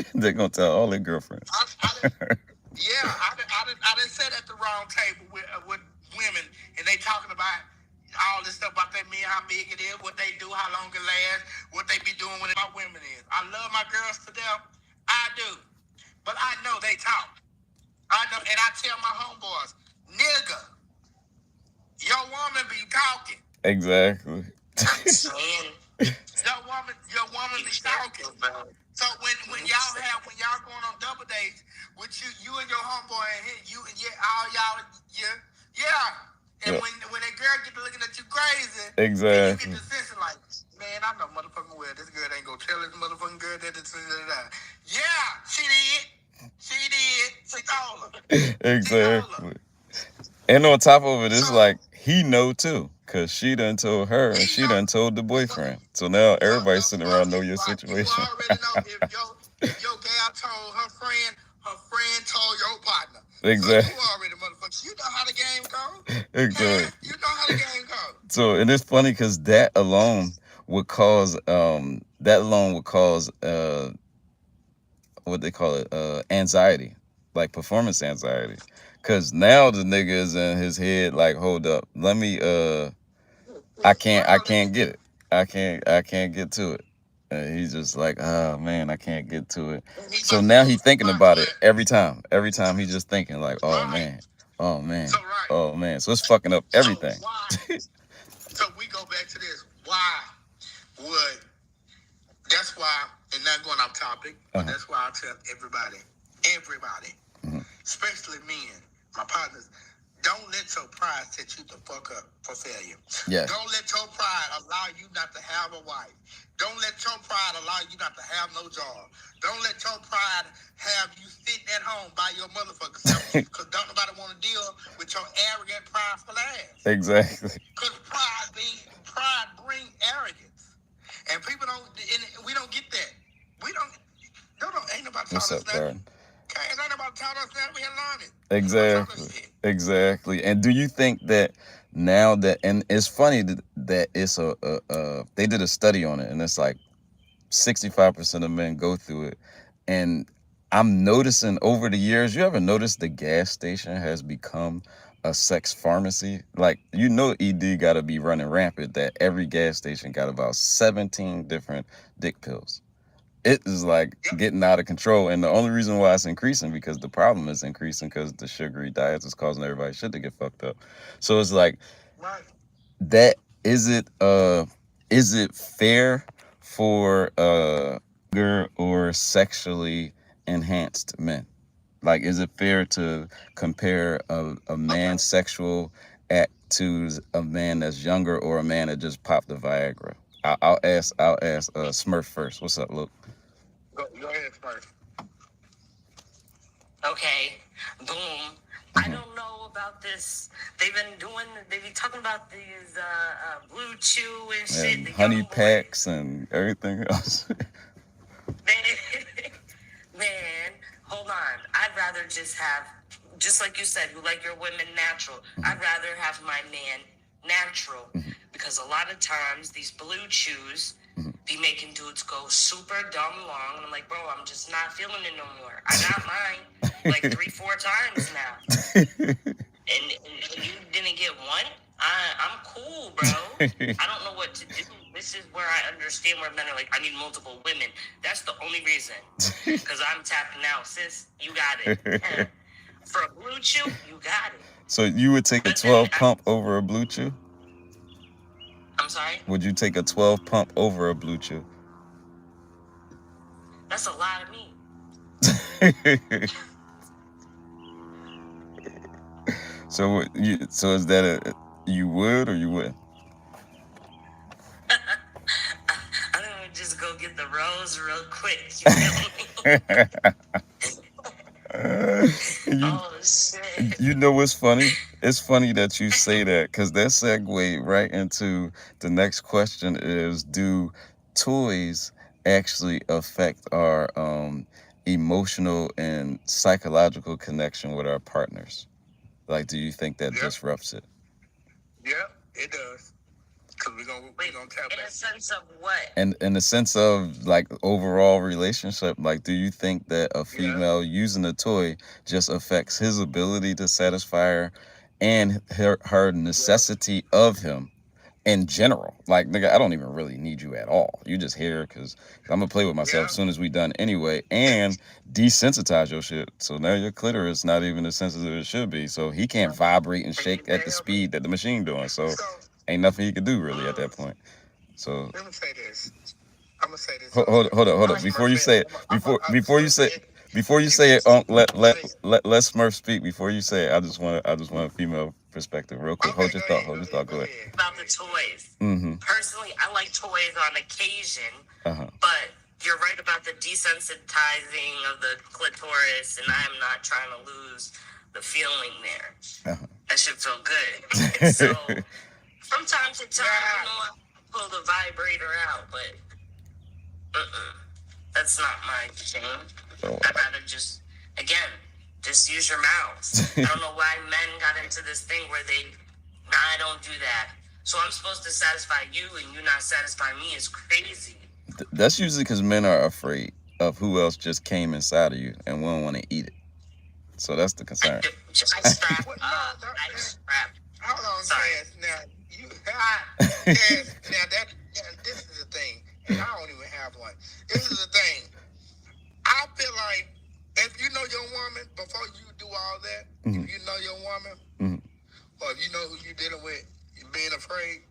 table. They're going to tell all their girlfriends. I done sat at the wrong table with women, and they talking about all this stuff about that men, how big it is, what they do, how long it lasts, what they be doing when my women is. I love my girls to death. I do. But I know they talk. I know, and I tell my homeboys, nigga, your woman be talking. Exactly. Your woman be talking. So when y'all going on double dates with you and your homeboy and all y'all, and when that girl get to looking at you crazy, exactly, you get the sense of like, man, I know motherfucking well this girl ain't gonna tell this motherfucking girl that. Yeah, she did. She told her. Exactly. And on top of it, it's like he know too, cause she done told her and she done told the boyfriend. So now everybody sitting around know your situation. You already know if your gal told her friend told your partner. Exactly. So you already motherfucker. You know how the game goes. Exactly. You know how the game goes. So and it's funny because that alone would cause what they call it, anxiety, like performance anxiety. Cause now the nigga is in his head like, hold up, let me I can't get it. I can't get to it. And he's just like, oh man, I can't get to it. So now he's thinking about it every time. Every time he's just thinking like, oh man. Oh man. Oh man. So it's fucking up everything. So we go back to this. Why would that's why, and not going off topic, but that's why I tell everybody, especially men, my partners, don't let your pride set you the fuck up for failure. Yes. Don't let your pride allow you not to have a wife. Don't let your pride allow you not to have no job. Don't let your pride have you sitting at home by your motherfucker self, because don't nobody want to deal with your arrogant, prideful ass. Exactly. Because pride bring arrogance. And people we don't get that. Ain't nobody taught us nothing. Ain't nobody taught us that. We had learned it. Exactly. And do you think that now that, and it's funny that it's they did a study on it, and it's like 65% of men go through it. And I'm noticing over the years, you ever notice the gas station has become a sex pharmacy? Like, ED got to be running rampant that every gas station got about 17 different dick pills. It is like getting out of control. And the only reason why it's increasing, because the problem is increasing because the sugary diets is causing everybody's shit to get fucked up. So it's like, that is it fair for younger or sexually enhanced men? Like, is it fair to compare a man's sexual act to a man that's younger or a man that just popped the Viagra? I'll ask Smurf first. What's up, Luke? Go ahead, Smurf. Okay, boom. I don't know about this. They be talking about these Blue Chew and shit. And honey packs and everything else. Man, hold on. I'd rather just like you said, you like your women natural. I'd rather have my man natural, because a lot of times these Blue Chews be making dudes go super dumb long. And I'm like, bro, I'm just not feeling it no more. I got mine like 3-4 times now. And you didn't get one? I'm cool, bro. I don't know what to do. This this is where I understand where men are like, I need multiple women. That's the only reason. Because I'm tapping out, sis. You got it. For a blue chew, you got it. So you would take a 12 pump over a blue chew? I'm sorry? Would you take a 12 pump over a blue chew? That's a lot of meat. So is that you would or you wouldn't? I don't know, just go get the rose real quick. You feel me? Oh, shit. You know what's funny? It's funny that you say that, because that segue right into the next question is, do toys actually affect our emotional and psychological connection with our partners? Like, do you think that disrupts it? Yeah, it does. Because we're gonna tap in back. a sense of what? And in the sense of like overall relationship, like, do you think that a female using a toy just affects his ability to satisfy her and her necessity of him in general? Like, nigga, I don't even really need you at all. You just here because I'm gonna play with myself as soon as we done anyway, and desensitize your shit. So now your clitoris not even as sensitive as it should be. So he can't vibrate and shake at the speed that the machine doing. So ain't nothing he can do really at that point. So let me say this. I'm gonna say this. Hold up. Before you say it, before you say it, let Smurf speak. Before you say it, I just want a female perspective, real quick. Hold your thought. Go ahead. About the toys. Personally, I like toys on occasion, Uh-huh. but you're right about the desensitizing of the clitoris, and I'm not trying to lose the feeling there. Uh-huh. That should feel good. So from time to time, I pull the vibrator out, but that's not my thing. I'd rather just use your mouths. I don't know why men got into this thing where I don't do that. So I'm supposed to satisfy you and you not satisfy me is crazy. That's usually because men are afraid of who else just came inside of you and won't want to eat it. So that's the concern. I strap up. Hold on, Cass. Now, this is the thing. And I don't even have one. This is the thing. I feel like if you know your woman, before you do all that, if you know your woman, or if you know who you're dealing with, being afraid,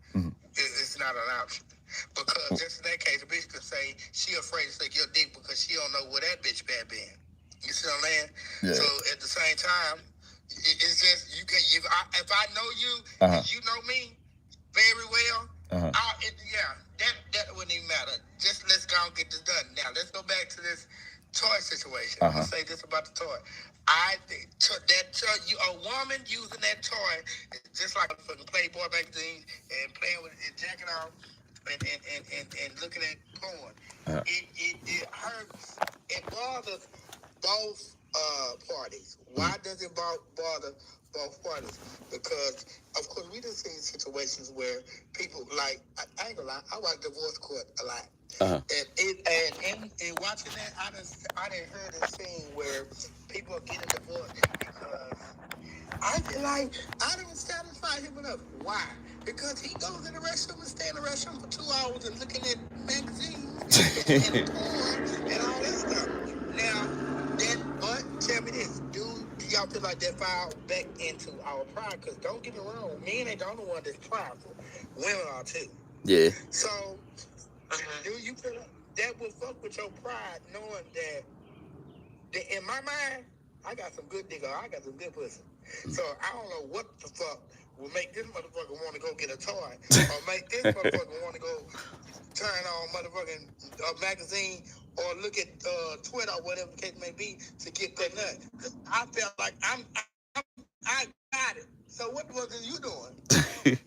it's not an option. Because just in that case, a bitch could say she afraid to suck your dick because she don't know where that bitch bad been. You see what I'm saying? Yeah. So at the same time, it's just you can. If I know you, you know me very well. That wouldn't even matter. Just let's go and get this done. Now let's go back to this toy situation. I'm gonna say this about the toy. I think a woman using that toy is just like a fucking Playboy magazine and playing with it, jacking off and looking at porn. It hurts. It bothers both parties. Why does it bother both parties? Because of course we just seen situations where people like I ain't gonna lie, I watch divorce court a lot. And watching that, I done heard a scene where people are getting divorced because I feel like I didn't satisfy him enough. Why? Because he goes in the restroom and stay in the restroom for 2 hours and looking at magazines and porn and all that stuff. Now, but tell me this, do y'all feel like that fall back into our pride? Because don't get me wrong, men ain't the only one that's prideful. Women are too. Yeah. So, do you feel like that will fuck with your pride, knowing that in my mind, I got some good dick, I got some good pussy. So I don't know what the fuck will make this motherfucker want to go get a toy, or make this motherfucker want to go turn on motherfucking magazine, or look at Twitter, or whatever the case may be, to get that nut. Cause I felt like I got it. So what was it you doing?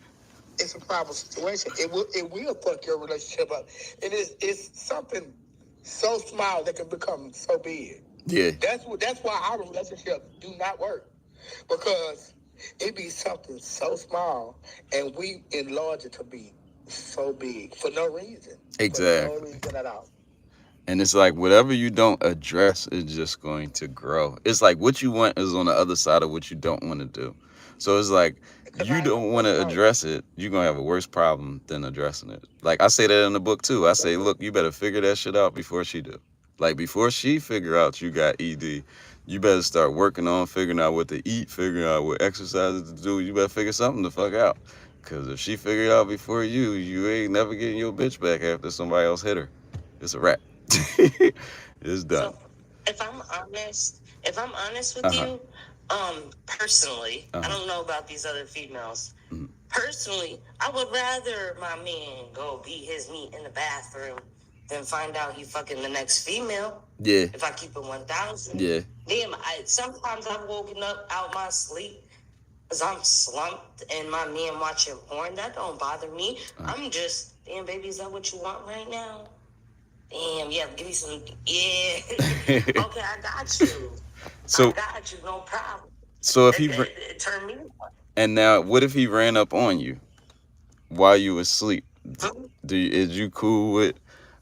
It's a problem situation. It will fuck your relationship up. It's something so small that can become so big. Yeah. That's why our relationship do not work, because it be something so small and we enlarge it to be so big for no reason. Exactly. For no reason at all. And it's like whatever you don't address is just going to grow. It's like what you want is on the other side of what you don't want to do. So it's like, Because you I don't want to address it, you're going to have a worse problem than addressing it. Like, I say that in the book, too. I say, look, you better figure that shit out before she do. Like, before she figure out you got ED, you better start working on figuring out what to eat, figuring out what exercises to do. You better figure something the fuck out. Because if she figure it out before you, you ain't never getting your bitch back after somebody else hit her. It's a wrap. It's done. So if I'm honest with you, personally, I don't know about these other females. Personally, I would rather my man go beat his meat in the bathroom than find out he fucking the next female. Yeah. If I keep it 1,000. Yeah. Damn, sometimes I've woken up out my sleep because I'm slumped and my man watching porn. That don't bother me. I'm just, damn, baby, is that what you want right now? Damn, yeah, give me some, yeah. Okay, I got you. So, I got you, no problem. so if It turned me on. and now, what if he ran up on you while you was asleep? Is you cool with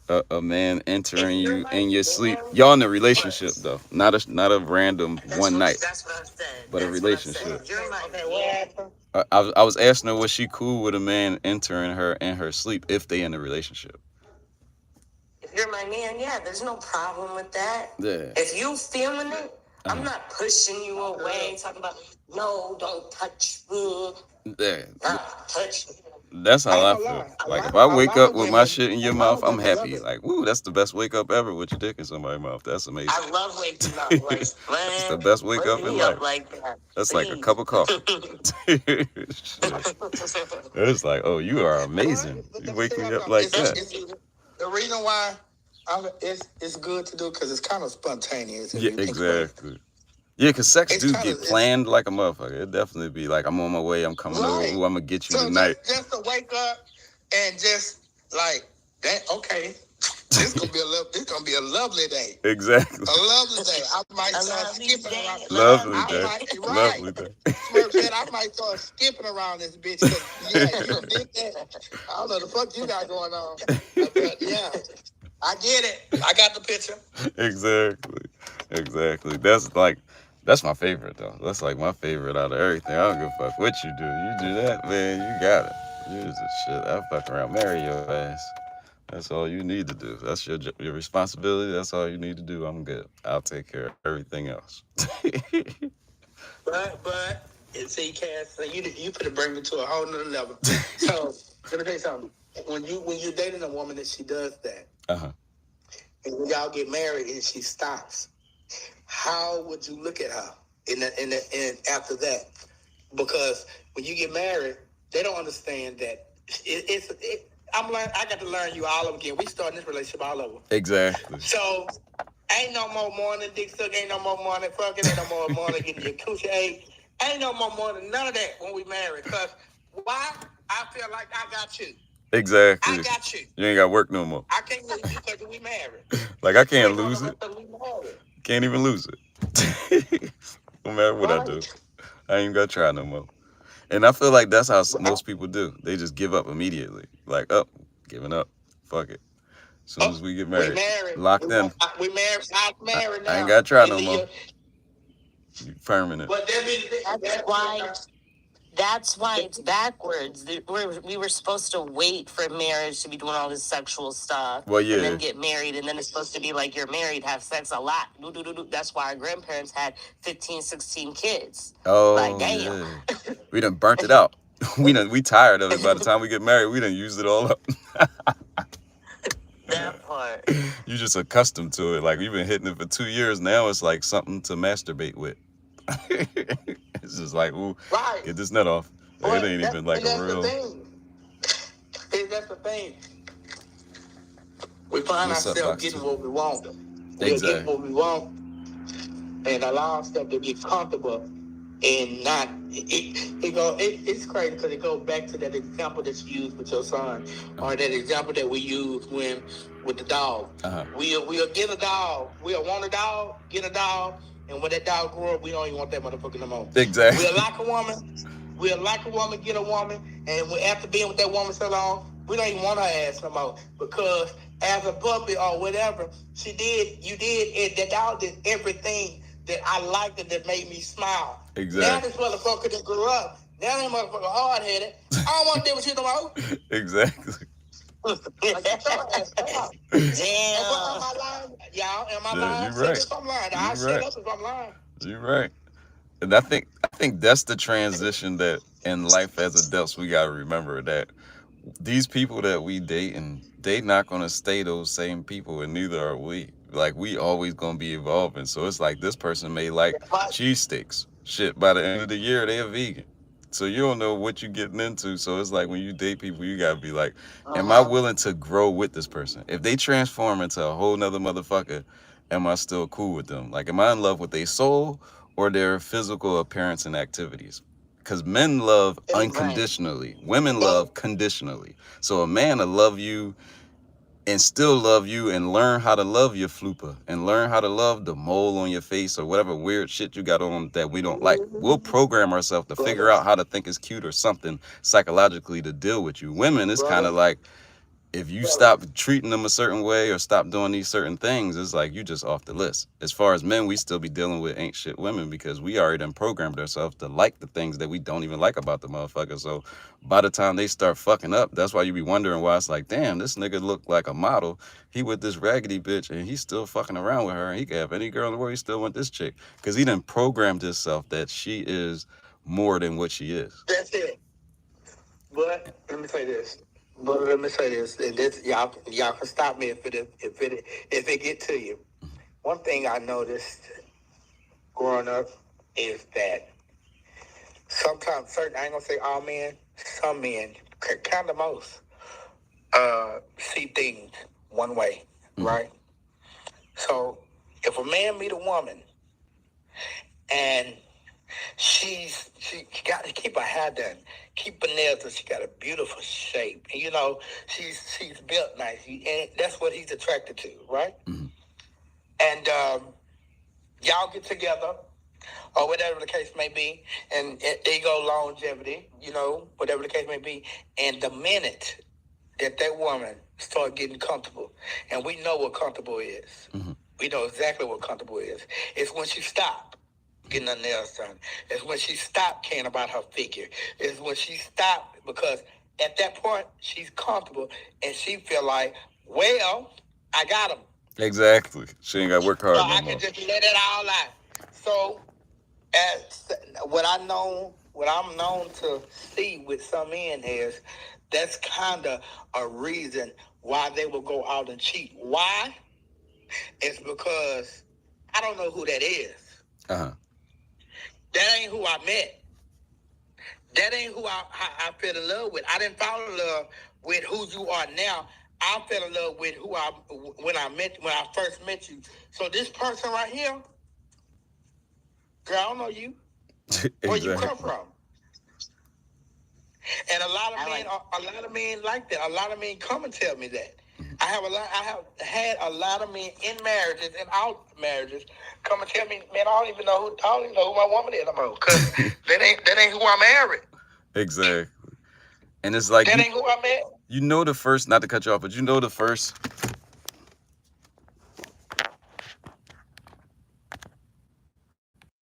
a man entering you in your sleep? Y'all in a relationship though, not a random one night, That's what I said. but a relationship. You're my man. I was asking her, was she cool with a man entering her in her sleep if they in a relationship? If you're my man, yeah, there's no problem with that. Yeah. If you feeling it, I'm not pushing you away, talking about, no, don't touch me. Yeah. Touch me. That's how I feel. Like, if I wake up with my shit in your mouth, I'm happy. Like, woo, that's the best wake up ever with your dick in somebody's mouth. That's amazing. I love waking up. Like, It's the best wake up in life. Like that. That's like a cup of coffee. It's like, oh, you are amazing. You wake me up like that. The reason why it's good to do because it's kind of spontaneous. Yeah, exactly. Yeah, because sex do get planned like a motherfucker. It definitely be like, I'm on my way, I'm coming over, ooh, I'm going to get you tonight. Just to wake up and just like, that, okay, it's gonna be a lovely day. Exactly. A lovely day. I might start skipping around. Lovely day. Lovely day. Smurf said I might start skipping around this bitch. Yeah, you did that. I don't know the fuck you got going on. But yeah, I get it. I got the picture. Exactly. That's my favorite though. That's like my favorite out of everything. I don't give a fuck what you do. You do that, man, you got it. You just shit. I fuck around, marry your ass. That's all you need to do. That's your responsibility. That's all you need to do. I'm good. I'll take care of everything else. but see, Cass, you could bring me to a whole nother level. So let me tell you something. When you're dating a woman that she does that, and when y'all get married and she stops, how would you look at her in after that? Because when you get married, they don't understand that I got to learn you all over again. We starting this relationship all over. Exactly. So ain't no more morning dick suck, ain't no more morning fucking, ain't no more morning getting your coochie ate. Ain't no more morning, none of that when we married. Because why? I feel like I got you. Exactly. I got you. You ain't got work no more. I can't lose you because we married. Like, I can't lose it. Can't even lose it. No matter what I do. I ain't gonna try no more. And I feel like that's how most people do. They just give up immediately. Like, giving up. Fuck it. As soon as we get married. Locked in. We married. I'm married now. I ain't gotta try no more. You permanent. But that's why it's backwards. We were supposed to wait for marriage to be doing all this sexual stuff. Well, yeah. And then get married. And then it's supposed to be like you're married, have sex a lot. That's why our grandparents had 15, 16 kids. Oh, like, damn. Yeah. We done burnt it out. We tired of it. By the time we get married, we done used it all up. That part. You just accustomed to it. Like, you've been hitting it for 2 years. Now it's like something to masturbate with. It's just like, ooh, right. Get this nut off. It ain't even like a real. That's the thing. We find ourselves getting what we want. We'll get what we want and allow ourselves to get comfortable and not. It's crazy because it goes back to that example that you used with your son, or that example that we used with the dog. We'll get a dog. We'll want a dog, get a dog. And when that dog grow up, we don't even want that motherfucker no more. Exactly. We'll like a woman, get a woman, and after being with that woman so long, we don't even want her ass no more. Because as a puppy or whatever, that dog did everything that I liked it that made me smile. Exactly. Now this motherfucker that grew up, now that motherfucker hard headed. I don't want to deal with you no more. Exactly. Damn. Am I lying? Y'all, am I lying? You're right. If I'm lying. I'll shut up if I'm lying. You're right. And I think that's the transition that in life as adults we gotta remember, that these people that we date, and they not gonna stay those same people, and neither are we. Like, we always gonna be evolving. So it's like this person may like cheese sticks. Shit, by the end of the year they're vegan. So you don't know what you're getting into. So it's like when you date people, you gotta be like, am I willing to grow with this person? If they transform into a whole nother motherfucker, am I still cool with them? Like, am I in love with their soul or their physical appearance and activities? Because men love unconditionally. Women love conditionally. So a man will love you and still love you and learn how to love your flooper and learn how to love the mole on your face or whatever weird shit you got on that we don't like. We'll program ourselves to figure out how to think it's cute or something psychologically to deal with you. Women, it's kind of like, if you stop treating them a certain way or stop doing these certain things, it's like you just off the list. As far as men, we still be dealing with ain't shit women because we already done programmed ourselves to like the things that we don't even like about the motherfucker. So by the time they start fucking up, that's why you be wondering why it's like, damn, this nigga look like a model. He with this raggedy bitch and he's still fucking around with her, and he can have any girl in the world, he still want this chick. Because he done programmed himself that she is more than what she is. That's it. But let me say this. And this, y'all can stop me if it get to you. One thing I noticed growing up is that sometimes I ain't gonna say all men, some men, kind of most, see things one way, right? So if a man meet a woman and she got to keep her hair done, keep her nails done, she got a beautiful shape, and she's built nice, and that's what he's attracted to, right? And y'all get together, or whatever the case may be, and they go longevity, whatever the case may be, and the minute that woman start getting comfortable, and we know what comfortable is, we know exactly what comfortable is. It's when she stops getting her nails done. It's when she stopped caring about her figure. It's when she stopped, because at that point she's comfortable and she feel like, well, I got him. Exactly. She ain't got to work hard. So I can just let it all out. So as what I'm known to see with some men is that's kind of a reason why they will go out and cheat. Why? It's because I don't know who that is. That ain't who I met. That ain't who I fell in love with. I didn't fall in love with who you are now. I fell in love with when I first met you. So this person right here, girl, I don't know you. Exactly. Where you come from? And a lot of men like that. A lot of men come and tell me that. I have had a lot of men in marriages and out marriages come and tell me, man, I don't even know who my woman is no more, because that ain't who I married. Exactly. And it's like, that ain't who I married. You know the first, not to cut you off, but you know the first